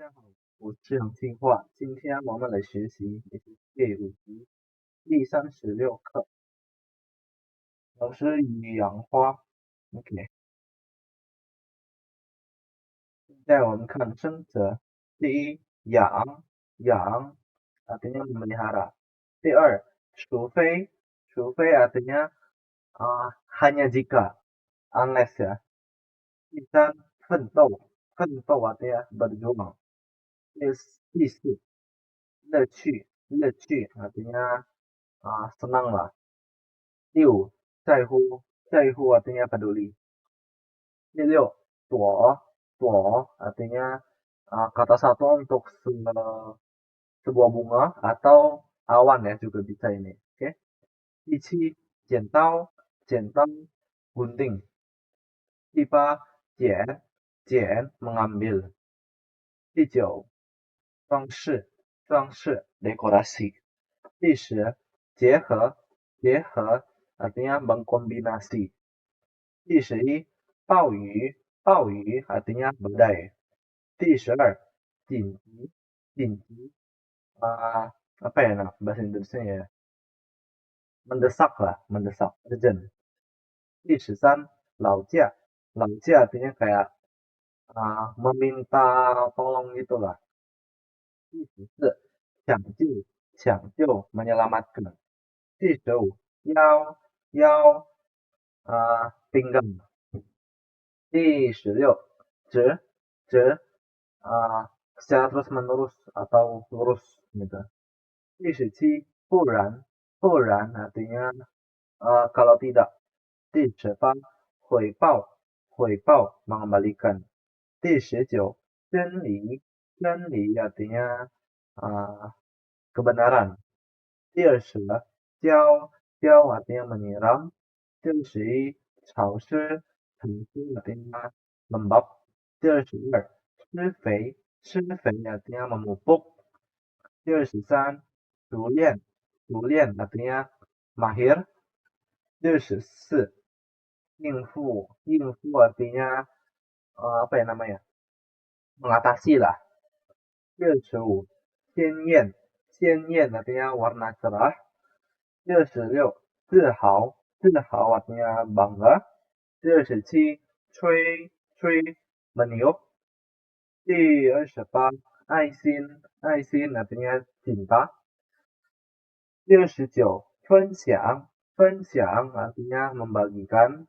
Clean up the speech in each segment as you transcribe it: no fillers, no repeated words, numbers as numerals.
大家好，我是杨庆化。今天我们来学习第5集第36课，老师与养花。OK，现在我们看生则。第一，养 artinya memelihara. 第二，除非 artinya hanya jika, unless ya. 第三，奋斗 artinya berjuang. 第四，乐趣 artinya senang lah. 第五，在乎 artinya peduli. 第六，朵 artinya kata satu untuk sebuah bunga atau awan ya juga bisa ini. Oke. 第七，剪刀 gunting. 第八，剪 mengambil. 第九，装饰 dekorasi. 第十，结合 artinya mengkombinasi. 第11，暴雨 artinya badai. 第12，紧急 apa ya bahasa Indonesia ya, mendesak lah, urgent. 第13，老家 artinya kayak meminta tolong gitulah. 第14，抢救 menyelamatkan. 第15，腰pinggang. 第16，直 secara terus menerus atau lurus gitu. 第17，不然 artinya kalau tidak. 第18，回报 mengembalikan. 第19，真理 artinya kebenaran. 第20，浇 artinya menyiram. 第21，潮湿 artinya lembab. 第22，施肥 artinya memupuk. 第23，熟练 artinya mahir. 第24，应付 artinya apa ya namanya, mengatasi lah. 第25，鲜艳 artinya warna cerah. 第26，自豪 artinya bangga. 第27，吹 meniup. 第28，爱心 artinya cinta. 第29，分享 artinya membagikan.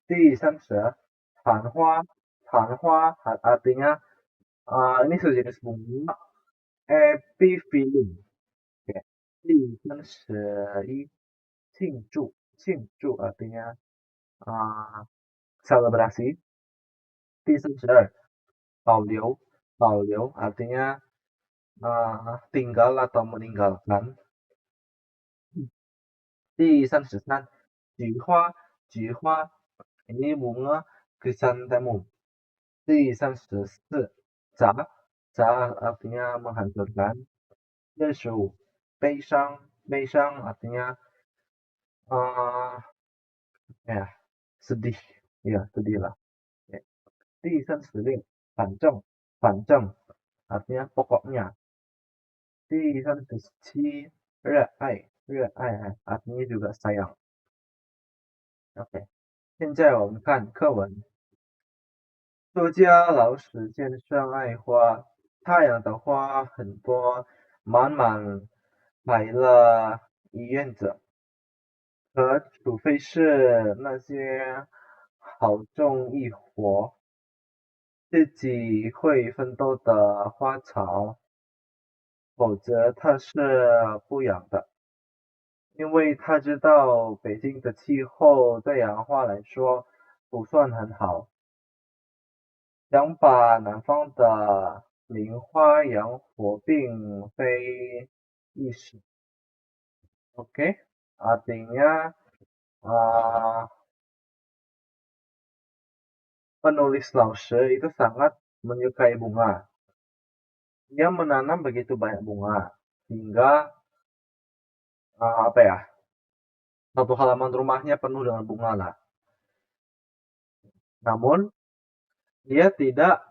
第30，昙花 artinya ini sejenis bunga epiphyllum. Oke. 第31，庆祝 artinya selebrasi. 第32，保留 artinya tinggal atau meninggalkan. 第33，菊花 ini bunga chrysanthemum. 第34，砸 artinya menghancurkan. 35，悲伤 artinya sedih lah. 第36，反正 artinya pokoknya. 第37，热爱 artinya juga sayang. OK， 现在我们看课文。作家老史先生爱花，他养的花很多，满满买了一院子。可除非是那些好种一活，自己会奋斗的花草，否则他是不养的。因为他知道北京的气候对养花来说不算很好，想把南方的名花养活并非易事。Oke, artinya penulis Lause itu sangat menyukai bunga. Dia menanam begitu banyak bunga hingga satu halaman rumahnya penuh dengan bunga lah. Namun dia tidak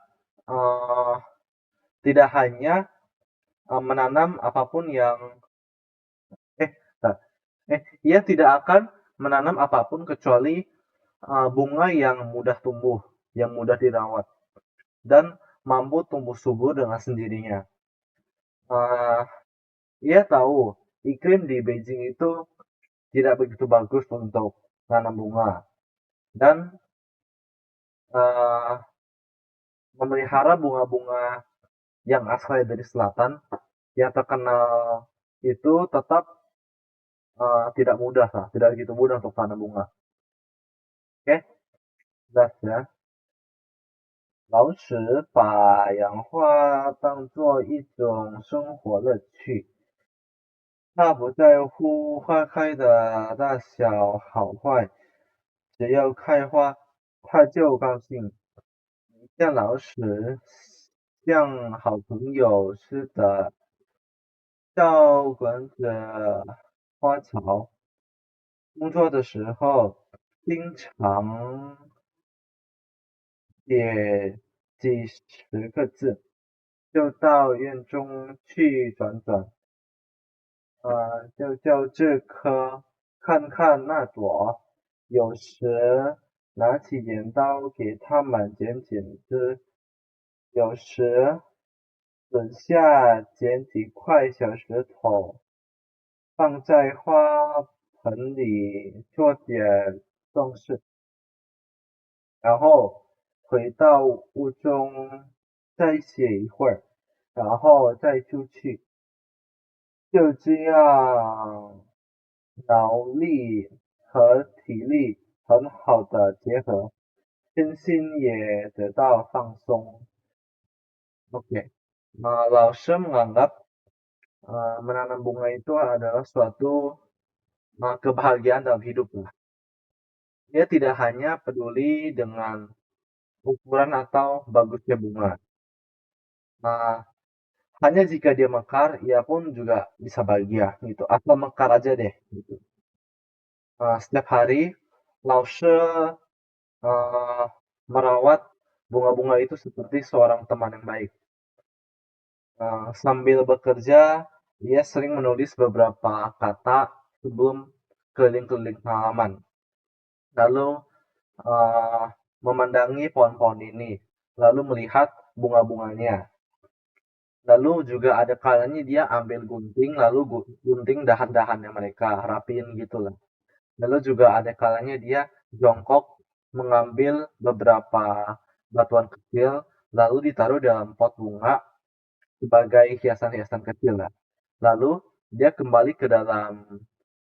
tidak hanya menanam apapun yang ia tidak akan menanam apapun kecuali bunga yang mudah tumbuh, yang mudah dirawat, dan mampu tumbuh subur dengan sendirinya. Ia tahu iklim di Beijing itu tidak begitu bagus untuk tanam bunga, dan memelihara bunga-bunga yang asal dari selatan yang terkenal itu tetap tidak mudah lah, tidak begitu mudah untuk tanam bunga. Oke, jelas ya. 老师把养花当做一种生活乐趣，他不在乎花开的大小好坏，只要开花，他就高兴。像老师，像好朋友似的照管着花草。工作的时候，经常写几十个字，就到院中去转转，就叫这棵，看看那朵，有时拿起剪刀给它们剪剪枝，有时省下捡几块小石头，放在花盆里做点装饰，然后回到屋中再写一会儿，然后再出去，就这样脑力和体力很好的结合，身心也得到放松。Oke, Laos menganggap menanam bunga itu adalah suatu kebahagiaan dalam hidup lah. Dia tidak hanya peduli dengan ukuran atau bagusnya bunga. Hanya jika dia mekar, ia pun juga bisa bahagia gitu. Atau mekar aja deh gitu. Setiap hari, Lause merawat bunga-bunga itu seperti seorang teman yang baik. Sambil bekerja, ia sering menulis beberapa kata sebelum keliling-keliling halaman. Lalu memandangi pohon-pohon ini, lalu melihat bunga-bunganya. Lalu juga ada kalanya dia ambil gunting, lalu gunting dahan-dahannya mereka, rapiin gitu lah. Lalu juga ada kalanya dia jongkok mengambil beberapa batuan kecil, lalu ditaruh dalam pot bunga sebagai hiasan-hiasan kecil lah. Lalu dia kembali ke dalam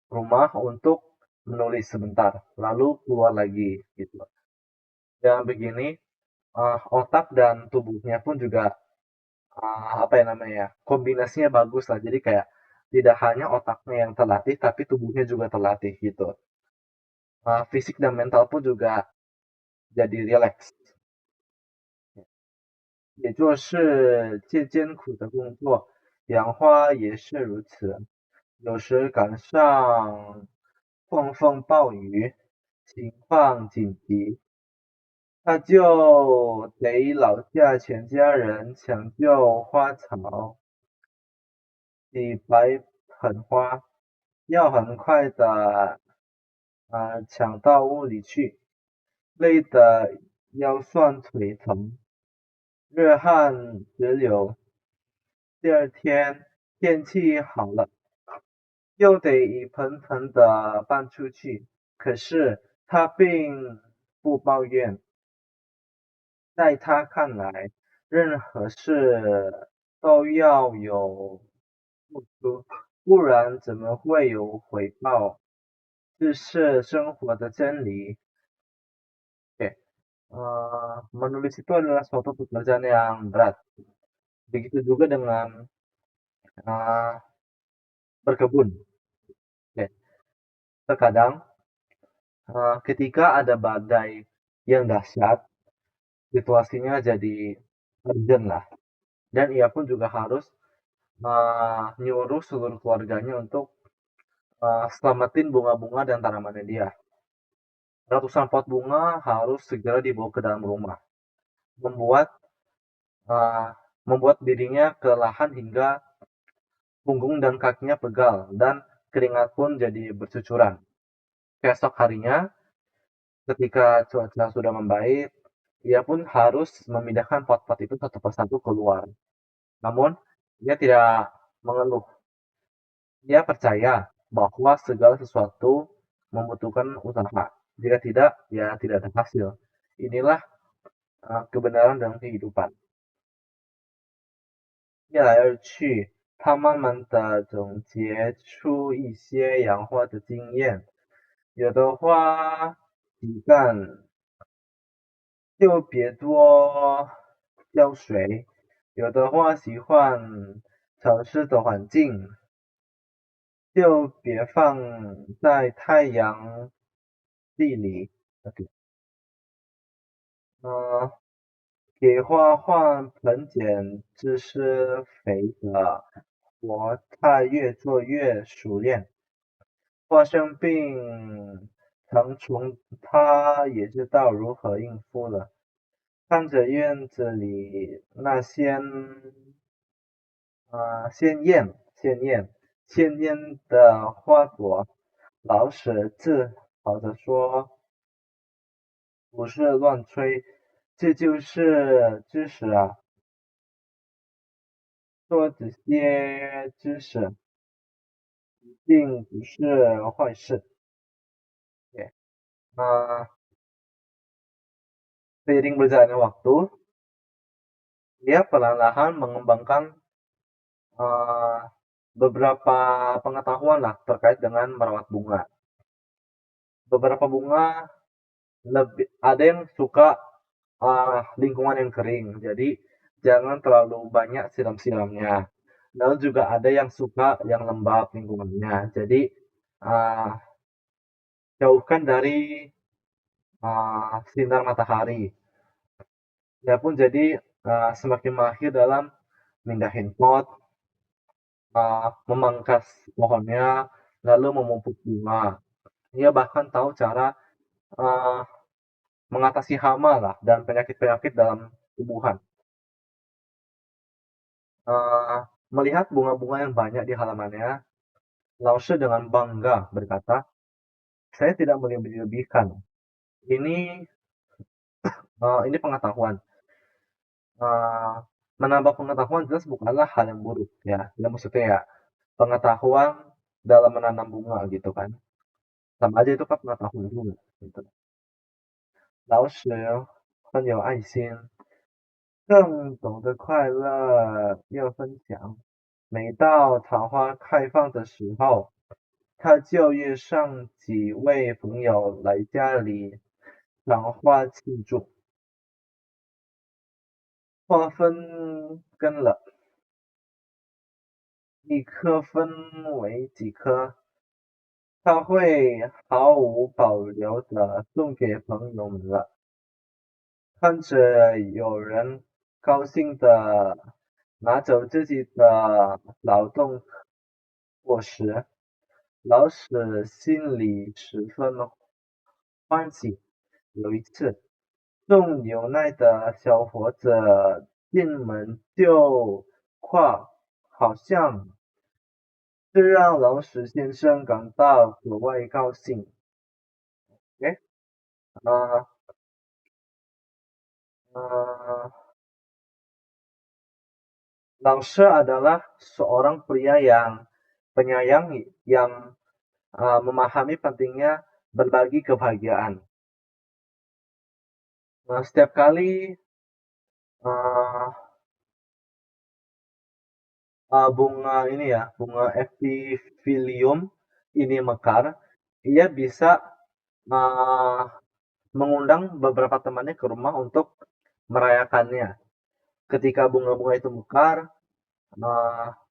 rumah untuk menulis sebentar, lalu keluar lagi gitu. Dan begini otak dan tubuhnya pun juga apa ya namanya, kombinasinya bagus lah. Jadi kayak tidak hanya otaknya yang terlatih, tapi tubuhnya juga terlatih gitu. Fisik dan mental pun juga jadi relax. 也就是艰苦的工作，养花也是如此。有时赶上狂风暴雨，情况紧急，那就得老下全家人抢救花草，洗白盆花，要很快的抢到屋里去，累得腰酸腿疼，热汗直流。第二天天气好了，又得一盆盆的搬出去。可是他并不抱怨，在他看来，任何事都要有付出，不然怎么会有回报？这是生活的真理。Oke, menulis itu adalah suatu pekerjaan yang berat. Begitu juga dengan berkebun. Oke, terkadang ketika ada badai yang dahsyat, situasinya jadi urgent lah. Dan ia pun juga harus nyuruh seluruh keluarganya untuk selamatin bunga-bunga dan tanamannya dia. Ratusan pot bunga harus segera dibawa ke dalam rumah. Membuat membuat dirinya kelelahan hingga punggung dan kakinya pegal dan keringat pun jadi bercucuran. Keesok harinya, ketika cuaca sudah membaik, ia pun harus memindahkan pot-pot itu satu persatu keluar. Namun, ia tidak mengeluh. Ia percaya bahwa segala sesuatu membutuhkan usaha. Jika tidak, ya tidak ada hasil. Inilah kebenaran dalam kehidupan. 越来越去，他慢慢的总结出一些养花的经验。有的花几干就别多浇水，有的花喜欢潮湿的环境，就别放在太阳地里。OK，给花换盆碱知施肥的活，它越做越熟练。花生病成虫，它也知道如何应付了。看着院子里那鲜艳的花朵，老舍自豪地说：“不是乱吹，这就是知识啊！多这些知识，并不是坏事。” Ya. Seiring berjalannya waktu, dia perlahan-lahan mengembangkan uh, beberapa pengetahuan lah terkait dengan merawat bunga. Beberapa bunga ada yang suka lingkungan yang kering, jadi jangan terlalu banyak siram-siramnya. Lalu juga ada yang suka yang lembab lingkungannya, jadi uh, jauhkan dari sinar matahari. Dia pun jadi semakin mahir dalam mindahin pot, memangkas pohonnya, lalu memupuk bunga. Ia bahkan tahu cara uh, mengatasi hama lah dan penyakit-penyakit dalam tumbuhan. Melihat bunga-bunga yang banyak di halamannya, Lause dengan bangga berkata, saya tidak melebih-lebihkan. Ini pengetahuan. Menambah pengetahuan jelas bukanlah hal yang buruk ya. Ya maksudnya ya pengetahuan dalam menanam bunga gitu kan. Sama aja itu kan pengetahuan juga gitu. 老师很有爱心，更懂得快乐又分享。每到桃花开放的时候，他就约上几位朋友来家里赏花庆祝。花分根了，一颗分为几颗，他会毫无保留的送给朋友们了。看着有人高兴的拿走自己的劳动果实，老史心里十分欢喜。有一次，送牛奶的小伙子进门就夸，好像这让老史先生感到格外高兴。诶，呃呃 Lause adalah seorang pria yang penyayang yang memahami pentingnya berbagi kebahagiaan. Nah, setiap kali uh, bunga ini ya, bunga epiphylium ini mekar, ia bisa uh, mengundang beberapa temannya ke rumah untuk merayakannya. Ketika bunga-bunga itu mekar,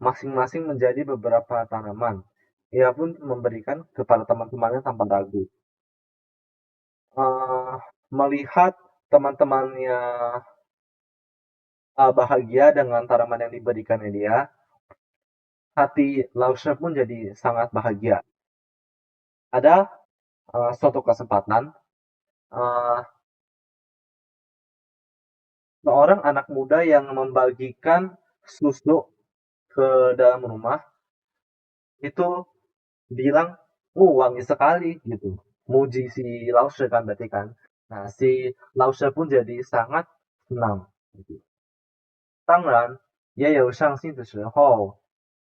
masing-masing menjadi beberapa tanaman. Ia pun memberikan kepada teman-temannya tanpa ragu. Melihat teman-temannya bahagia dengan tanaman yang diberikannya dia, hati Lause pun jadi sangat bahagia. Ada suatu kesempatan, uh, seorang anak muda yang membagikan susu ke dalam rumah itu bilang, wangi sekali gitu. Muji si Lause kan berarti kan. Nah, si Lause pun jadi sangat senang. Gitu. 当然，也有伤心的时候。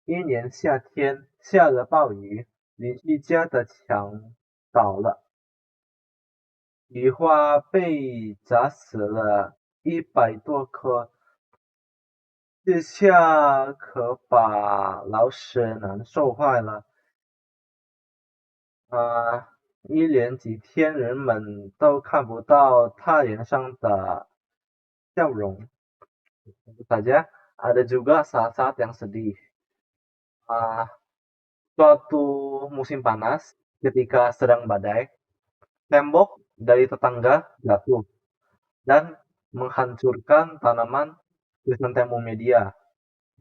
一年夏天下了暴雨，邻居家的墙倒了，雨花被砸死了100多棵，这下可把老舍难受坏了。一连几天人们都看不到他脸上的笑容。Tentu saja ada juga saat-saat yang sedih. Uh, Suatu musim panas ketika sedang badai, tembok dari tetangga jatuh dan menghancurkan tanaman krisantemum media.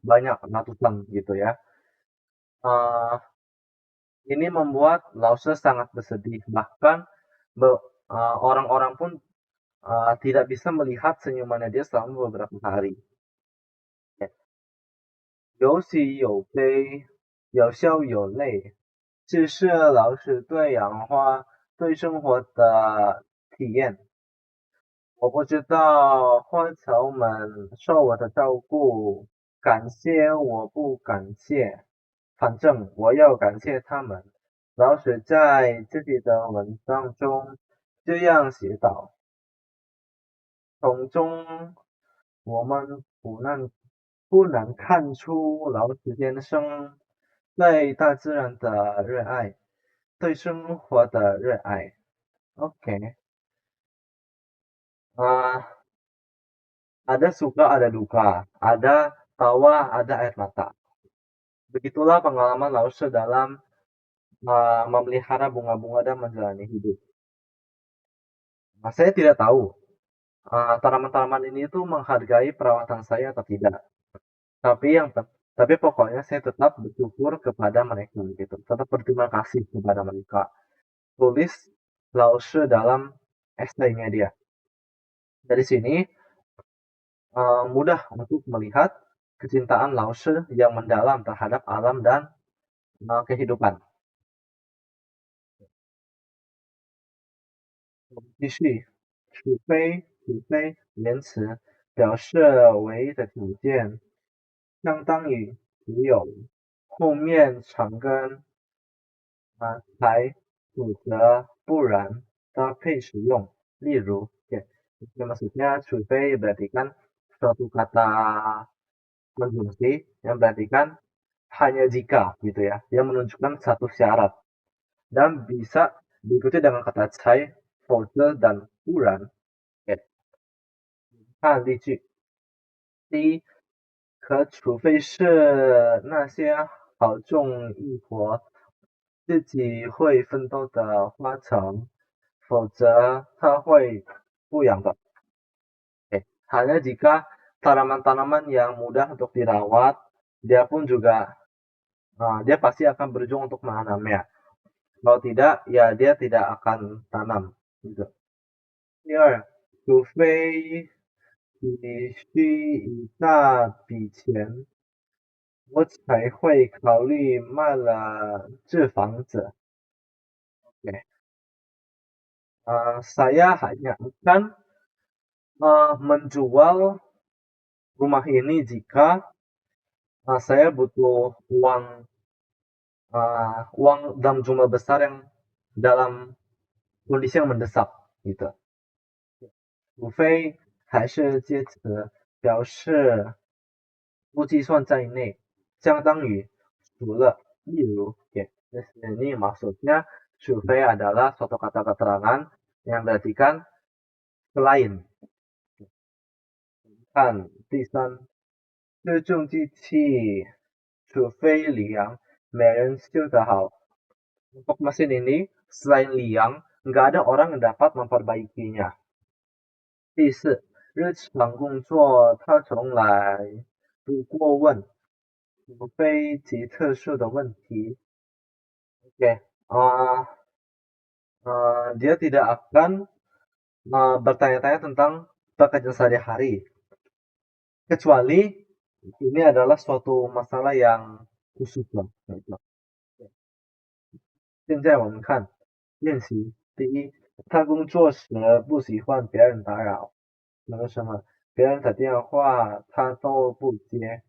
Banyak ratusan gitu ya. Uh, ini membuat Lause sangat bersedih. Bahkan orang-orang pun tidak bisa melihat senyumannya dia selama beberapa hari. 有喜有悲，有笑有泪，这是老师对养花、对生活的体验。我不知道花草们受我的照顾，感谢我不感谢，反正我要感谢他们。老师在自己的文章中这样写道：从中我们不难看出老子先生对大自然的热爱，对生活的热爱。OK，ada suka, ada duka, ada tawa, ada air mata. Begitulah pengalaman Lause dalam memelihara bunga-bunga dan menjalani hidup. Nah, saya tidak tahu tanaman-tanaman ini itu menghargai perawatan saya atau tidak. Tapi pokoknya saya tetap bersyukur kepada mereka gitu. Tetap berterima kasih kepada mereka. Tulis Lause dalam esainya dia. Dari sini mudah untuk melihat kecintaan Lause yang mendalam terhadap alam dan kehidupan. 继续，除非言辞表示唯一的条件，相当于只有后面长根才否则不然搭配使用。例如, ya, maksudnya survei berarti kan suatu kata konjungsi yang berarti kan hanya jika gitu ya, yang menunjukkan satu syarat dan bisa diikuti dengan kata cai,否则 dan 不然。Ya. 看例句，第一，可除非是那些好种一活自己会奋斗的花草，否则它会不养的。Hanya jika tanaman-tanaman yang mudah untuk dirawat, dia pun juga dia pasti akan berjuang untuk menanamnya. Kalau tidak, ya dia tidak akan tanam. Gitu. 第二，除非你需一大笔钱，我才会考虑卖了这房子。Oke. Saya hanya akan menjual rumah ini jika saya butuh uang dalam jumlah besar yang dalam kondisi yang mendesak gitu. 除非还是介词表示不计算在内，相当于除了，例如, ya, ini maksudnya survei adalah suatu kata keterangan yang berartikan selain. 看第三，这种机器除非李阳没人修得好。Untuk mesin ini, selain Liang, nggak ada orang yang dapat memperbaikinya. 第四，日常工作他从来不过问，除非极特殊的问题。Oke, dia tidak akan bertanya-tanya tentang pekerjaan sehari-hari kecuali ini adalah suatu masalah yang khusus lah. Gitu. 现在我们看练习，第一，他工作时不喜欢别人打扰，什么别人打电话他都不接，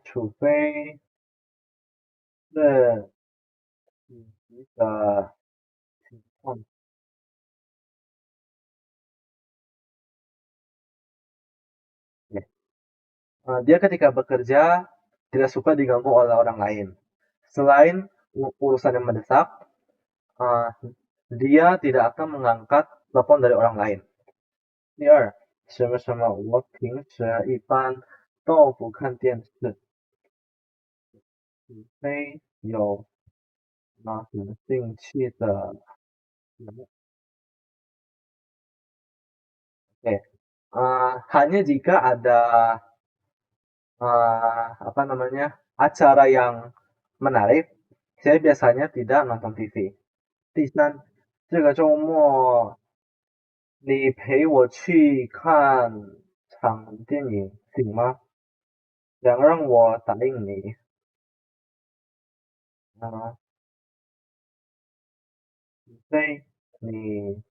除非是紧急的情况。Ya. Dia ketika bekerja tidak suka diganggu oleh orang lain. Selain urusan yang mendesak, uh, dia tidak akan mengangkat telepon dari orang lain. 第二，什么什么，我平时一般都不看电视，除非有很兴趣的人。Oke, hanya jika ada apa namanya acara yang menarik, saya biasanya tidak nonton TV. 第三，这个周末你陪我去看场电影行吗？想让我答应你。除非你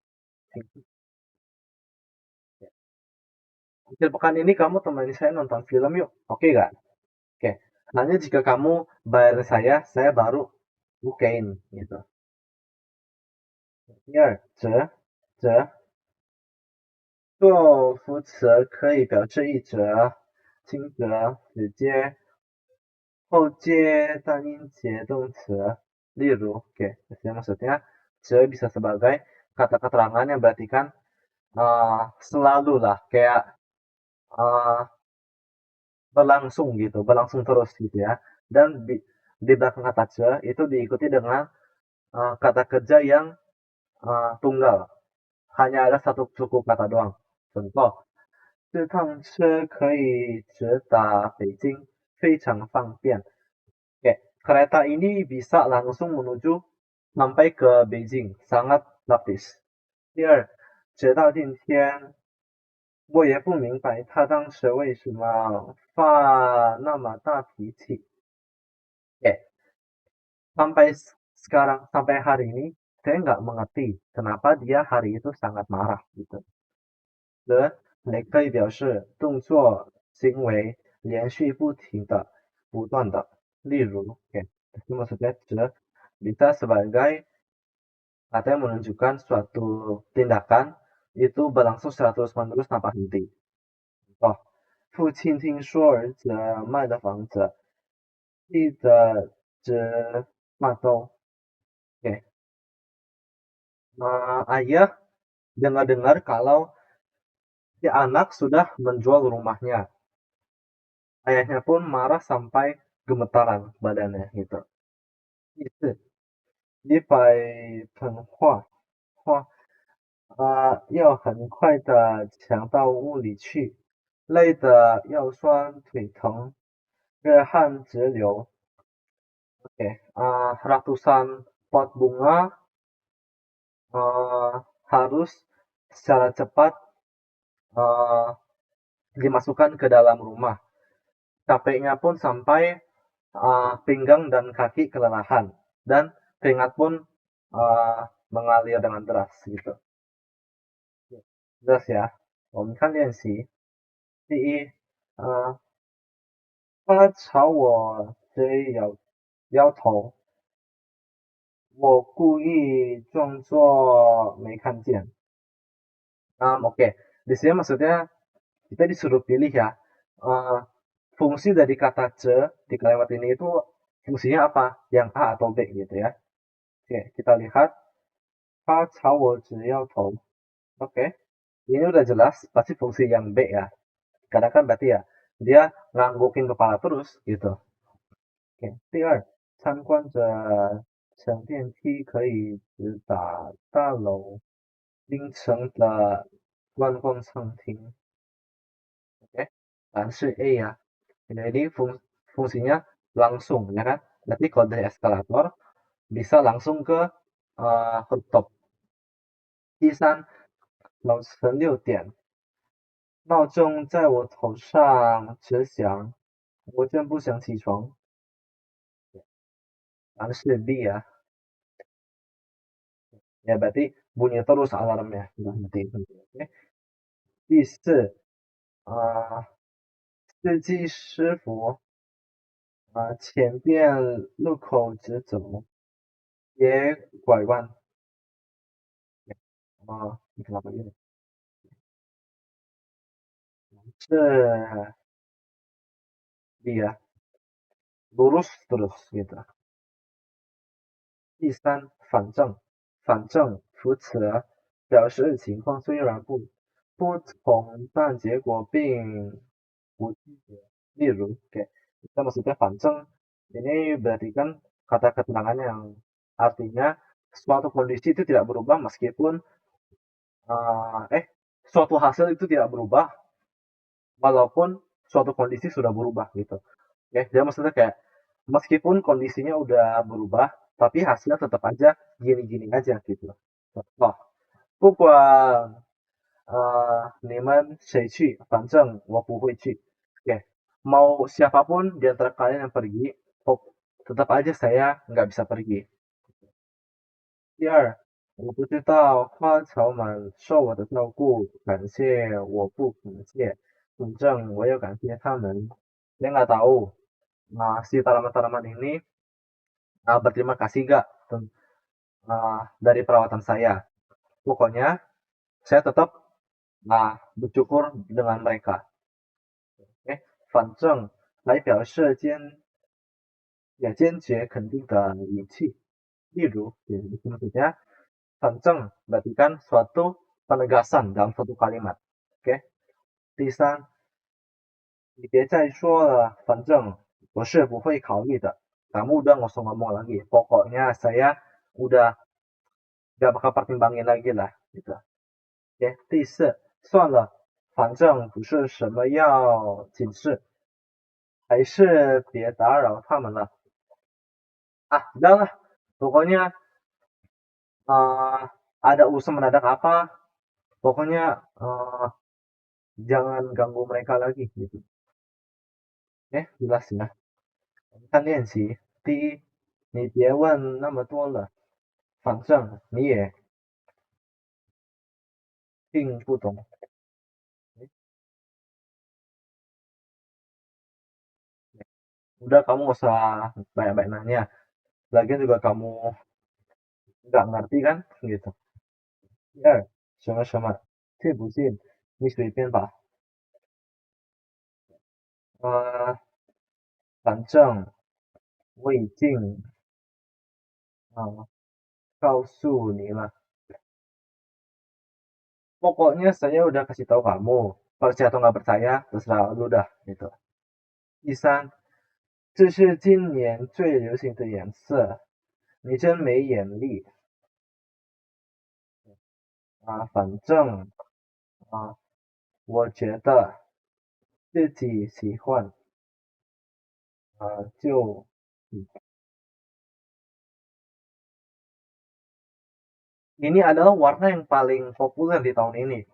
akhir pekan ini kamu temani saya nonton film yuk, oke gak? Oke, hanya jika kamu bayar saya baru bukain gitu. 第二，折做副词可以表示一折、轻折、直接、后接单音节动词。例如, oke, maksudnya 折 bisa sebagai kata keterangan yang berarti kan selalu lah, kayak berlangsung gitu, berlangsung terus gitu ya. Dan di belakang kata 折 itu diikuti dengan kata kerja yang tunggal. Hanya ada satu suku kata doang. Contoh, 这趟车可以直达北京，非常方便。Oke, kereta ini bisa langsung menuju sampai ke Beijing, sangat praktis. 第二，直到今天，我也不明白他当时为什么发那么大脾气。Oke, sampai sekarang, sampai hari ini, saya nggak mengerti kenapa dia hari itu sangat marah gitu. 则还可以表示动作行为连续不停的、不断的。例如, oke, maksudnya 则 bisa sebagai kata yang menunjukkan suatu tindakan itu berlangsung secara terus-menerus tanpa henti. Contoh, 父亲听说儿子卖了房子，记得值马周. Oke. Ayah dengar-dengar kalau si anak sudah menjual rumahnya. Ayahnya pun marah sampai gemetaran badannya gitu. 第四，你百盆花要很快的抢到屋里去，累得腰酸腿疼，热汗直流。Oke, ratusan pot bunga harus secara cepat dimasukkan ke dalam rumah. Capeknya pun sampai pinggang dan kaki kelelahan dan keringat pun mengalir dengan deras gitu. Deras ya. 我们看练习。第一，他朝我直摇头，我故意装作没看见。Oke, di sini maksudnya kita disuruh pilih ya. Fungsi dari kata ce di kalimat ini itu fungsinya apa? Yang A atau B gitu ya. Oke, kita lihat. 他朝我直摇头. Oke, ini udah jelas pasti fungsi yang B ya. Karena kan berarti ya dia nganggukin kepala terus gitu. Oke, 第二，参观者乘电梯可以直达大楼凌晨的观光餐厅. Oke, dan si A ya. Jadi fungsinya langsung ya kan. Berarti kalau dari eskalator bisa langsung ke rooftop. 第三，早晨6点闹钟在我头上直响，我真不想起床。答案是 B 呀。Ya berarti bunyi terus alarmnya, nggak henti-henti. Oke. 第四，司机师傅前边路口直走，别拐弯。你kenapa gini? 是 B 呀，lurus terus gitu. 第三，反正扶词表示情况虽然不同，但结果并不区别。例如, oke, kita maksudnya 反正 ini berarti kan kata keterangan yang artinya suatu kondisi itu tidak berubah meskipun suatu hasil itu tidak berubah walaupun suatu kondisi sudah berubah gitu. Oke, jadi maksudnya kayak meskipun kondisinya udah berubah, tapi hasilnya tetap aja gini-gini aja gitu. Contoh, 不管你们谁去，反正我不会去. Oke, mau siapapun di antara kalian yang pergi, tetap aja saya nggak bisa pergi. 第二，我不知道花草满受我的照顾，感谢我不感谢，反正我要感谢他们. Saya nggak tahu si tanaman-tanaman ini berterima kasih nggak dari perawatan saya. Pokoknya saya tetap bersyukur dengan mereka. 反正来表示坚决肯定的语气，例如, maksudnya 反正 berarti kan suatu penegasan dalam suatu kalimat. Oke. 第三，你别再说了，反正我是不会考虑的. Kamu udah nggak usah ngomong lagi. Pokoknya saya udah nggak bakal pertimbangin lagi lah gitu. Oke. 第四，算了，反正不是什么要紧事，还是别打扰他们了. Udahlah. Pokoknya ada urusan mendadak apa, pokoknya jangan ganggu mereka lagi gitu. Jelas ya. 看练习。第一，你别问那么多了，反正你也听不懂。Udah kamu gak usah banyak-banyak nanya. Lagian juga kamu nggak ngerti kan gitu. 第二，反正我已经告诉你了. Pokoknya saya udah kasih tahu kamu. Percaya atau nggak percaya, terserah lu dah gitu. 第三，这是今年最流行的颜色. Ini adalah warna yang paling populer di tahun ini.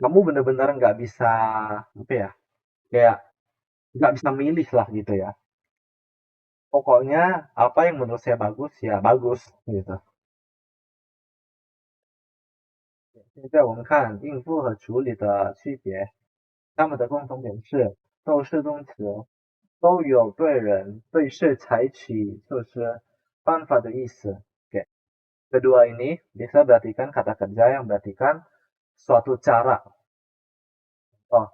Kamu bener-bener nggak bisa apa ya, kayak nggak bisa milih lah gitu ya. Pokoknya apa yang menurut saya bagus ya bagus gitu. 现在我们看应付和处理的区别，它们的共同点是都是动词，都有对人对事采取措施办法的意思. Oke. Kedua ini bisa berartikan kata kerja yang berartikan suatu cara. Oh,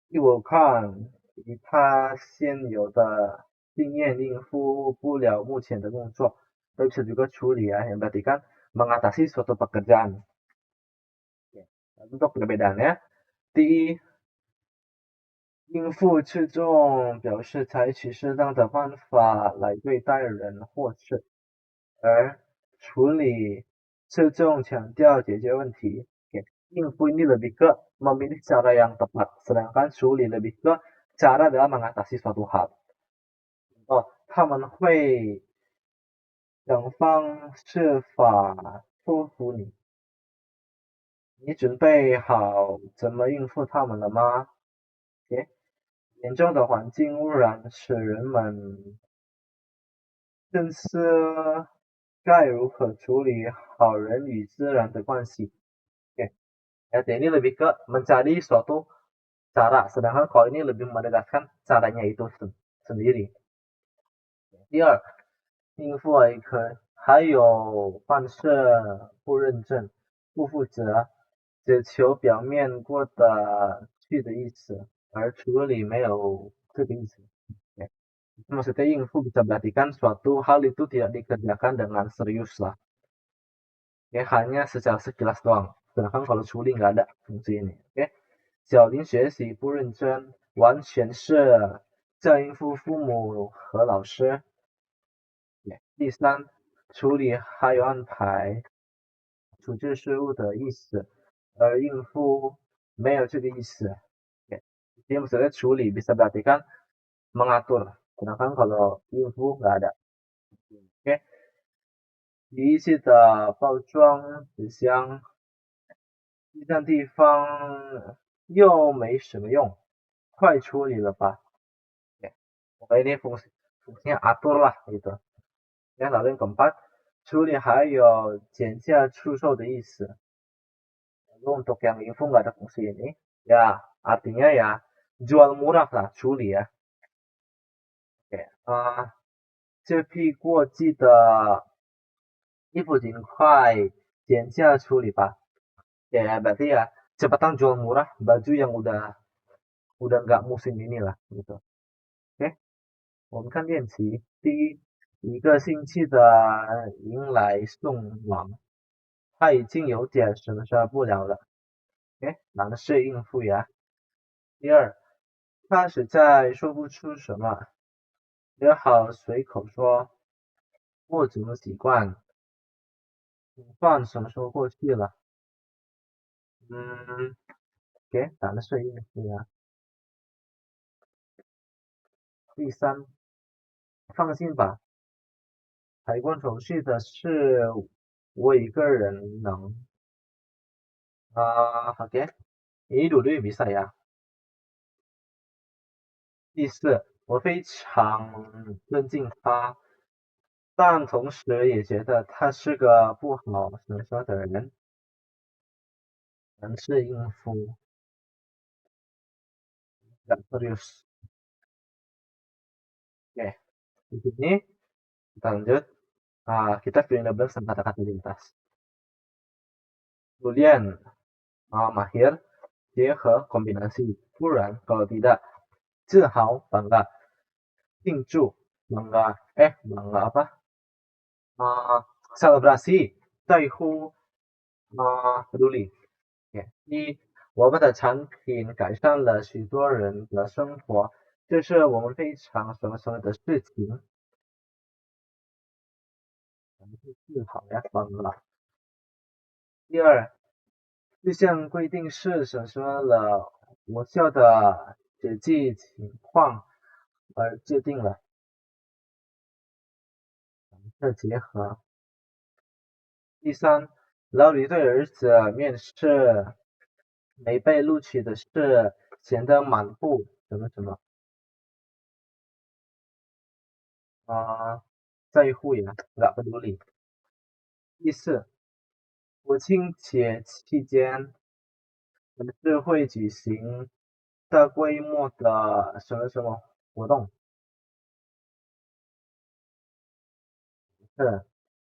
以我看以他现有的经验应付不了目前的工作, bisa juga 处理 yang berartikan mengatasi suatu pekerjaan. Untuk perbedaannya, di 应付注重表示采取适当的方法来对待人或事，而处理侧重强调解决问题. Oke. 应付 ini lebih ke memilih cara yang tepat, sedangkan 处理 lebih ke cara dalam mengatasi suatu hal. 他们会想方设法说服你你准备好怎么应付他们了吗？严重的环境污染使人们深思该如何处理好人与自然的关系。Ini lebih ke mencari suatu cara, sedangkan kalau ini lebih menegaskan caranya itu sendiri. 第二，应付为可还有办事不认真、不负责，只求表面过得去的意思，而处理没有这个意思。Ya. Maksudnya 应付 bisa berarti suatu hal itu tidak dikerjakan dengan serius lah. Ya, hanya secara sekilas doang. Sedangkan kalau 处理 nggak ada fungsi ini. Oke. 小林学习不认真，完全是在应付父母和老师。第三，处理还有安排处置事务的意思，而应付没有这个意思。Jadi maksudnya 处理 bisa berarti mengatur, sedangkan kalau 应付 nggak ada. Oke. 仪器的包装纸箱，地上地方又没什么用，快处理了吧。Pokoknya ini fungsinya atur lah gitu. Ya, lalu yang keempat, 处理还有减价出售的意思。Lalu untuk yang info nggak ada fungsi ini, ya artinya ya jual murah lah, 处理ya. Oke, 这批过季的衣服尽快减价处理吧。Ya, berarti ya cepatan jual murah baju yang udah nggak musim ini lah gitu. Oke, 我们看练习。第一，一个星期的迎来送往，他已经有点什么不了了。难是应付呀。第二，他实在说不出什么，只好随口说，不怎么习惯，午饭什么时候过去了？难的是应付呀。第三，放心吧，海关手续的事我一个人能。Oke, ini dulu bisa ya. 第四，我非常尊敬他，但同时也觉得他是个不好说的人，能是应付。Serius. Oke, di sini kita lanjut. Kita fill in the blanks dengan kata-kata lintas. Kemudian mahir, 结合 kombinasi, 不然 kalau tidak, 自豪 bangga, 庆祝 bangga, bangga apa? Selebrasi, 在乎peduli. 一，我们的产品改善了许多人的生活，这是我们非常什么什么的事情，我们是自豪呀，忘了。第二，这项规定是什么什么了我校的实际情况而制定了，的结合。第三，老李对儿子面试没被录取的事显得满不什么什么在乎呀，nggak peduli。第四，国庆节期间城市会举行大规模的什么什么活动，是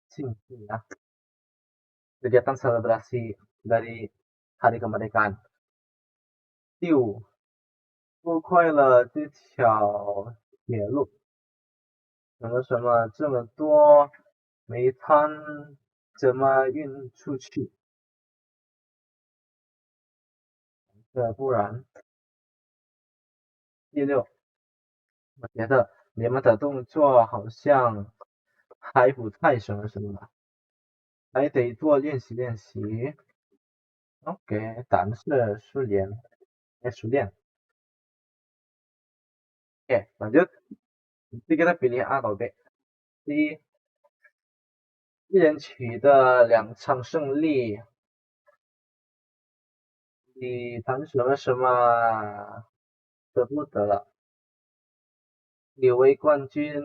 庆祝呀，kegiatan selebrasi dari Hari Kemerdekaan。第五，多亏了这条铁路，什么什么这么多煤炭怎么运出去？不然。第六，我觉得你们的动作好像还不太什么什么，还得多练习练习。OK，但是熟练。Oke, lanjut. Nanti kita pilih A atau B. 第一，一人取得2场胜利，你谈什么什么舍不得了？你为冠军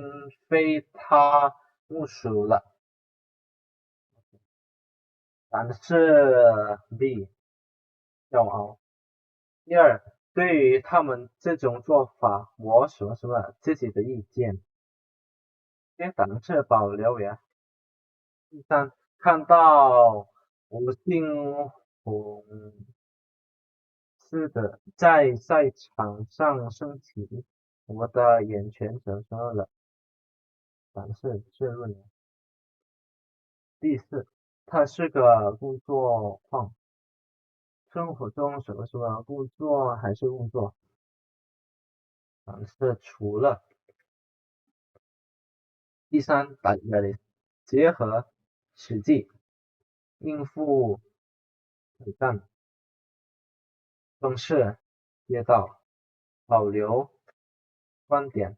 非他莫属了。答案是 B，骄傲。第二，对于他们这种做法，我什么什么自己的意见。答案是保留呀。第三，看到吴兴红似的在赛场上升旗，我的眼前怎么了？答案是质问。第四，他是个工作狂，生活中什么什么工作还是工作？答案是除了。第三，打结合实际应付挑战方式，街道保留观点，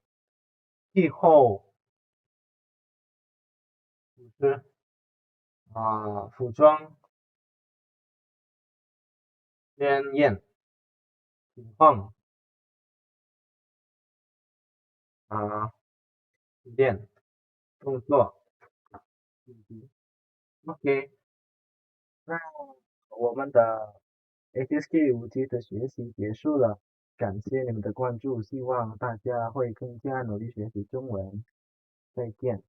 气候组织服装鲜艳情况啊练动作。OK，那我们的 HSK 5级的学习结束了，感谢你们的关注，希望大家会更加努力学习中文，再见。